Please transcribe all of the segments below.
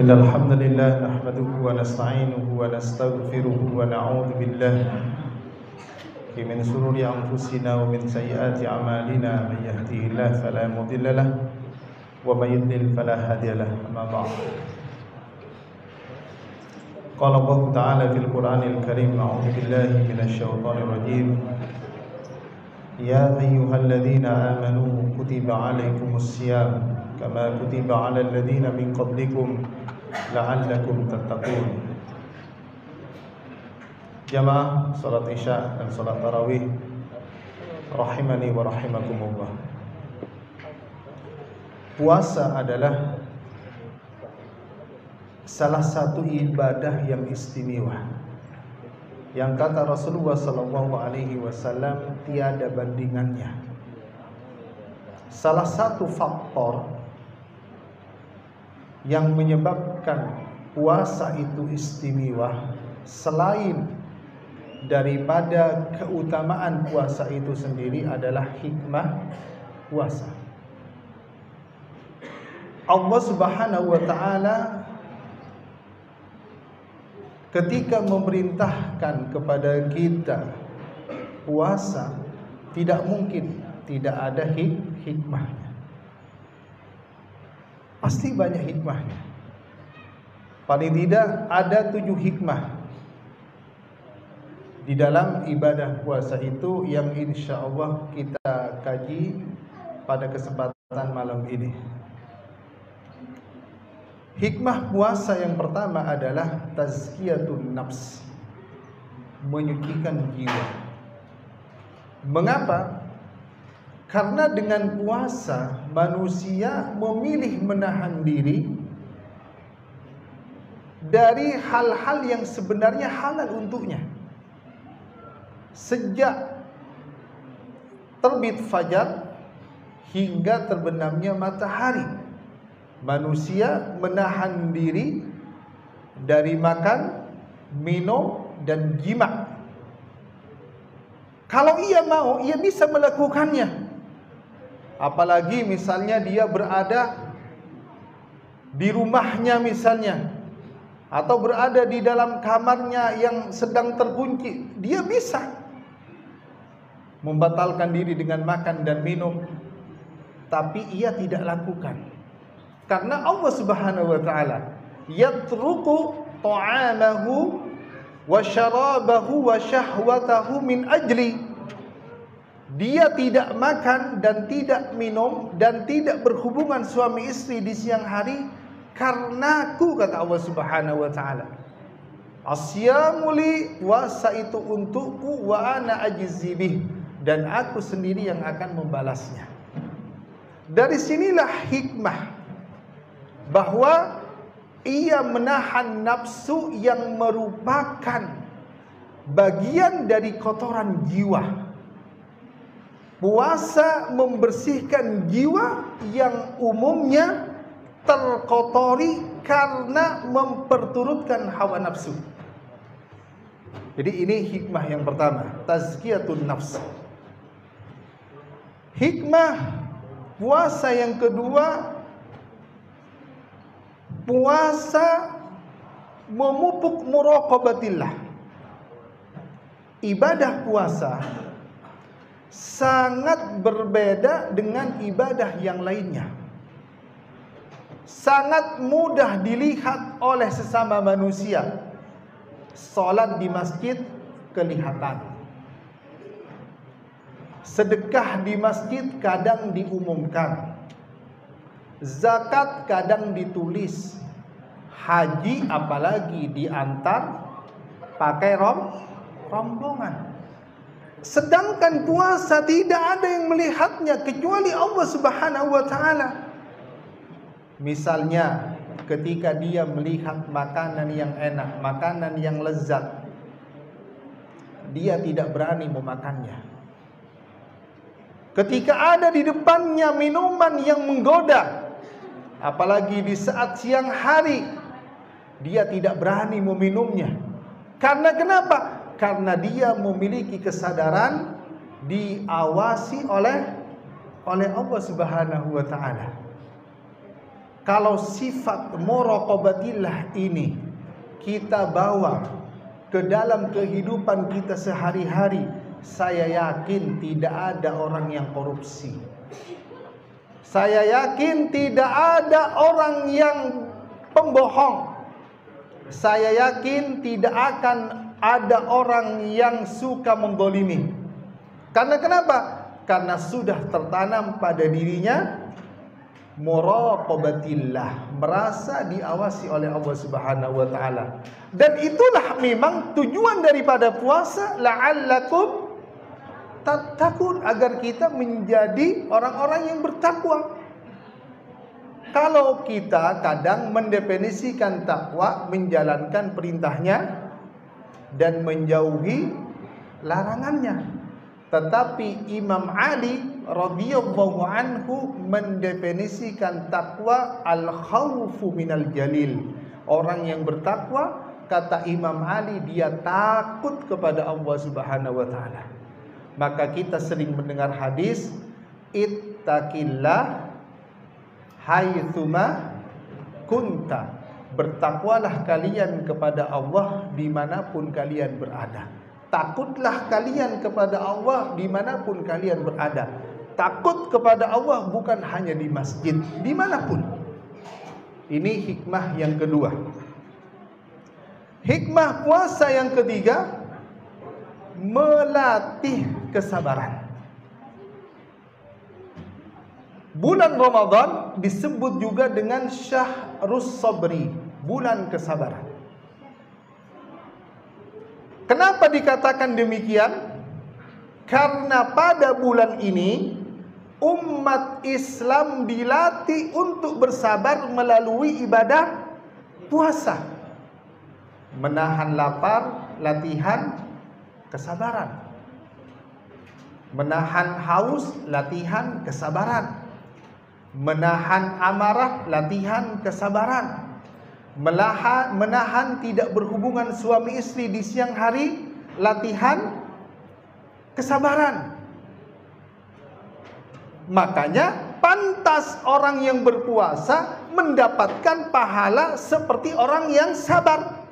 إن الحمد لله نحمده ونستعينه ونستغفره ونعوذ بالله من شرور أنفسنا ومن سيئات أعمالنا من يهده الله فلا مضل له ومن يضلل فلا هادي له أما بعد قال الله تعالى في القرآن الكريم أعوذ بالله من الشيطان الرجيم يا أيها الذين آمنوا كتب عليكم الصيام كما كتب على الذين من قبلكم لعلكم تتقون. Jamaah salat Isya dan salat tarawih rahimani wa rahimakumullah. Puasa adalah salah satu ibadah yang istimewa, yang kata Rasulullah SAW tiada bandingannya. Salah satu faktor yang menyebabkan puasa itu istimewa selain daripada keutamaan puasa itu sendiri adalah hikmah puasa. Allah Subhanahu wa taala ketika memerintahkan kepada kita puasa, tidak mungkin tidak ada hikmahnya. Pasti banyak hikmahnya. Paling tidak ada 7 hikmah di dalam ibadah puasa itu yang insya Allah kita kaji pada kesempatan malam ini. Hikmah puasa yang pertama adalah tazkiyatun nafs, menyucikan jiwa. Mengapa? Karena dengan puasa manusia memilih menahan diri dari hal-hal yang sebenarnya halal untuknya. Sejak terbit fajar hingga terbenamnya matahari, manusia menahan diri dari makan, minum, dan jima. Kalau ia mau, ia bisa melakukannya. Apalagi misalnya dia berada di rumahnya misalnya, atau berada di dalam kamarnya yang sedang terkunci, dia bisa membatalkan diri dengan makan dan minum, tapi ia tidak lakukan. Karena Allah Subhanahu wa taala yatruku ta'amahu wa syarabahu wa syahwatahu min ajli. Dia tidak makan dan tidak minum dan tidak berhubungan suami istri di siang hari karenaku, kata Allah Subhanahu wa taala. Asyamu li, puasa itu untukku, wa ana ajzi bih, dan aku sendiri yang akan membalasnya. Dari sinilah hikmah bahwa ia menahan nafsu yang merupakan bagian dari kotoran jiwa. Puasa membersihkan jiwa yang umumnya terkotori karena memperturutkan hawa nafsu. Jadi ini hikmah yang pertama, tazkiyatun nafs. Hikmah puasa yang kedua, puasa memupuk muraqabatillah. Ibadah puasa sangat berbeda dengan ibadah yang lainnya. Sangat mudah dilihat oleh sesama manusia. Salat di masjid kelihatan. Sedekah di masjid kadang diumumkan. Zakat kadang ditulis. Haji apalagi diantar pakai rombongan. Sedangkan puasa tidak ada yang melihatnya kecuali Allah Subhanahu wa taala. Misalnya ketika dia melihat makanan yang enak, makanan yang lezat, dia tidak berani memakannya. Ketika ada di depannya minuman yang menggoda, apalagi di saat siang hari, dia tidak berani meminumnya. Karena kenapa? Karena dia memiliki kesadaran diawasi oleh Allah Subhanahu wa taala. kalau sifat muraqabatillah ini kita bawa ke dalam kehidupan kita sehari-hari, saya yakin tidak ada orang yang korupsi. Saya yakin tidak ada orang yang pembohong. Saya yakin tidak akan ada orang yang suka menzalimi. Karena kenapa? Karena sudah tertanam pada dirinya muraqabatillah, merasa diawasi oleh Allah Subhanahu wa taala. Dan itulah memang tujuan daripada puasa, la'allakum tattaqun, agar kita menjadi orang-orang yang bertakwa. Kalau kita kadang mendefinisikan takwa menjalankan perintahnya dan menjauhi larangannya. Tetapi Imam Ali radhiyallahu anhu mendefinisikan takwa al-khaufu minal jalil. Orang yang bertakwa, kata Imam Ali, dia takut kepada Allah Subhanahu wa taala. Maka kita sering mendengar hadis, ittaqillah haitsuma kunta. Bertakwalah kalian kepada Allah dimanapun kalian berada. Takutlah kalian kepada Allah dimanapun kalian berada. Takut kepada Allah bukan hanya di masjid, dimanapun. Ini hikmah yang kedua. Hikmah puasa yang ketiga, melatih kesabaran. Bulan Ramadan disebut juga dengan Syahrus Sabri, bulan kesabaran. Kenapa dikatakan demikian? Karena pada bulan ini umat Islam dilatih untuk bersabar melalui ibadah puasa. Menahan lapar, latihan kesabaran. Menahan haus, latihan kesabaran. Menahan amarah, latihan kesabaran. Menahan tidak berhubungan suami istri di siang hari, latihan kesabaran. Makanya pantas orang yang berpuasa mendapatkan pahala seperti orang yang sabar.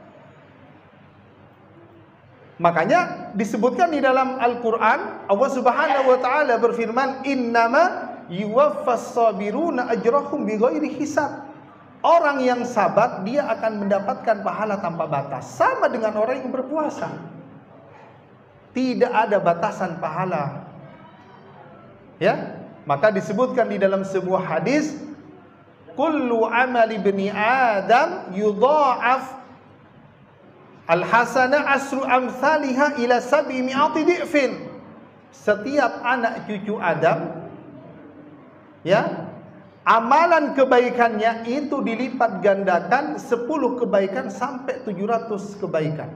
Makanya disebutkan di dalam Al-Quran, Allah Subhanahu wa ta'ala berfirman, innama yuwaffas sabiruna ajrahum bighairi hisab. Orang yang sabar, dia akan mendapatkan pahala tanpa batas. Sama dengan orang yang berpuasa. Tidak ada batasan pahala. Ya, maka disebutkan di dalam sebuah hadis, kullu amali ibni Adam yudha'af al-hasana asru amsalha ila 700 di'fin. Setiap anak cucu Adam, ya, amalan kebaikannya itu dilipat gandakan 10 kebaikan sampai 700 kebaikan.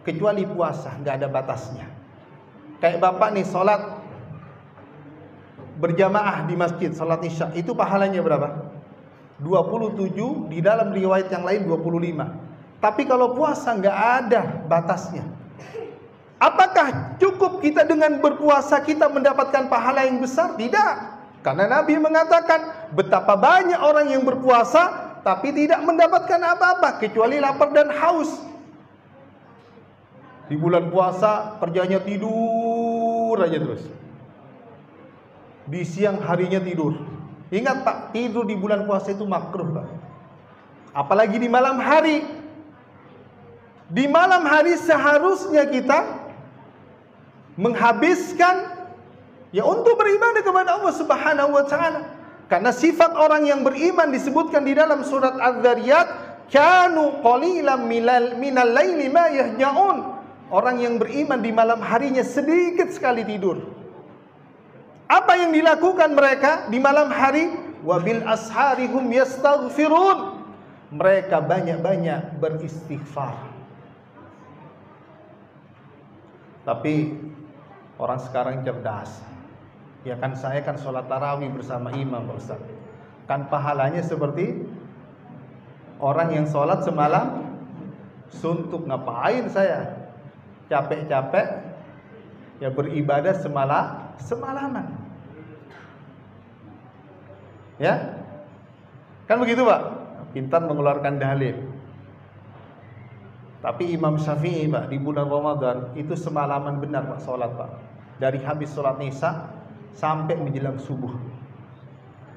Kecuali puasa, nggak ada batasnya. Kayak bapak nih sholat berjamaah di masjid, sholat isya, itu pahalanya berapa? 27, di dalam riwayat yang lain 25. Tapi kalau puasa nggak ada batasnya. Apakah cukup kita dengan berpuasa kita mendapatkan pahala yang besar? Tidak. Karena Nabi mengatakan betapa banyak orang yang berpuasa tapi tidak mendapatkan apa-apa kecuali lapar dan haus. Di bulan puasa kerjanya tidur aja terus. Di siang harinya tidur. Ingat Pak, tidur di bulan puasa itu makruh Pak. Apalagi di malam hari. Di malam hari seharusnya kita menghabiskan ya untuk beribadah kepada Allah Subhanahu wa taala. Karena sifat orang yang beriman disebutkan di dalam surat Az-Zariyat, kanu qalilan minal laili ma yahja'un. Orang yang beriman di malam harinya sedikit sekali tidur. Apa yang dilakukan mereka di malam hari? Wa bil asharihum yastaghfirun. Mereka banyak-banyak beristighfar. Tapi orang sekarang cerdas. Ya kan, saya kan sholat tarawih bersama imam Pak Ustaz. Kan pahalanya seperti orang yang sholat semalam suntuk. Ngapain saya capek-capek ya beribadah semalaman. Ya. Kan begitu Pak? Pintar mengeluarkan dalil. Tapi Imam Syafi'i Pak, di bulan Ramadan itu semalaman benar Pak sholat Pak. Dari habis sholat Isya sampai menjelang subuh.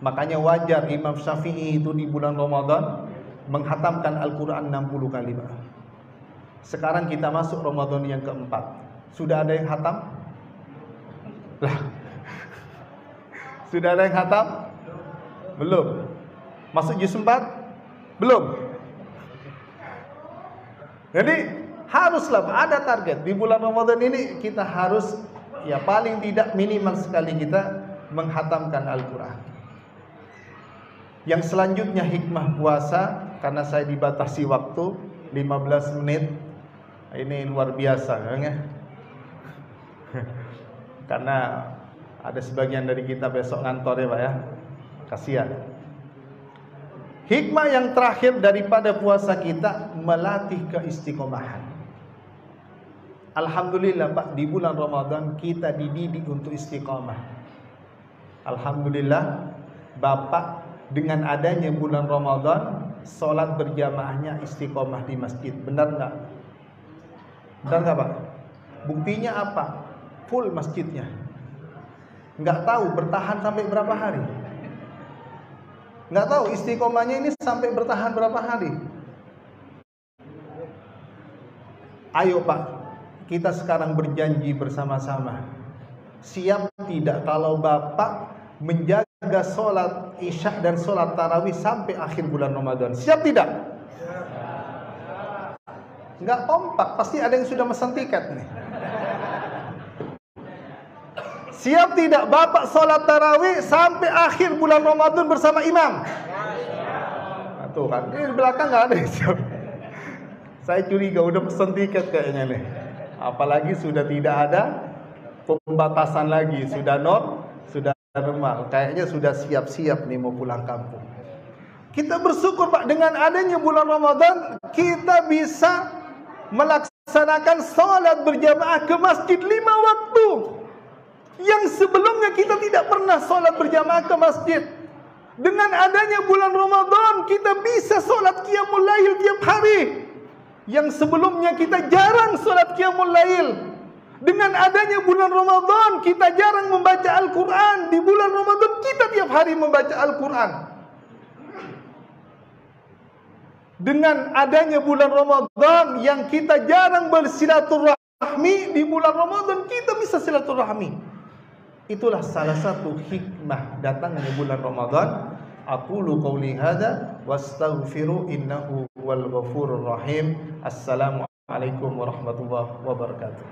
Makanya wajar Imam Syafi'i itu di bulan Ramadan menghatamkan Al-Quran 60 kali Pak. Sekarang kita masuk Ramadan yang keempat. Sudah ada yang hatam? Lah. Sudah ada yang hatam? Belum. Masuk juz 4? Belum. Jadi haruslah ada target di bulan Ramadan ini, kita harus ya paling tidak minimal sekali kita menghatamkan Al-Quran. Yang selanjutnya hikmah puasa, karena saya dibatasi waktu 15 menit. Ini luar biasa ya. Karena ada sebagian dari kita besok ngantor ya Pak ya. Kasihan. Hikmah yang terakhir daripada puasa kita, melatih keistiqomahan. Alhamdulillah Pak, di bulan Ramadan kita dididik untuk istiqomah. Alhamdulillah Bapak dengan adanya bulan Ramadan, sholat berjamaahnya istiqomah di masjid. Benar nggak? Benar nggak Pak? Buktinya apa? Full masjidnya. Nggak tahu bertahan sampai berapa hari. Nggak tahu istiqomahnya ini sampai bertahan berapa hari. Ayo Pak, kita sekarang berjanji bersama-sama. Siap tidak kalau Bapak menjaga sholat isya dan sholat tarawih sampai akhir bulan Ramadan? Siap tidak? Nggak kompak, pasti ada yang sudah pesan tiket nih. Siap tidak Bapak sholat tarawih sampai akhir bulan Ramadan bersama imam? Nah, tuh kan, ini di belakang nggak ada yang siap. Saya curiga udah pesan tiket kayaknya nih. Apalagi sudah tidak ada pembatasan lagi, sudah normal. Kayaknya sudah siap-siap nih mau pulang kampung. Kita bersyukur Pak, dengan adanya bulan Ramadan kita bisa melaksanakan sholat berjamaah ke masjid 5 waktu. Yang sebelumnya kita tidak pernah sholat berjamaah ke masjid. Dengan adanya bulan Ramadan kita bisa sholat qiyamul lail tiap hari. Yang sebelumnya kita jarang sholat qiyamul lail. Dengan adanya bulan Ramadan kita jarang membaca Al-Quran. Di bulan Ramadan kita tiap hari membaca Al-Quran. Dengan adanya bulan Ramadan yang kita jarang bersilaturahmi, di bulan Ramadan kita bisa silaturahmi. Itulah salah satu hikmah datangnya bulan Ramadan. Aqulu qouli hadza wastaghfiru innahu wal ghafurur rahim. Assalamualaikum warahmatullahi wabarakatuh.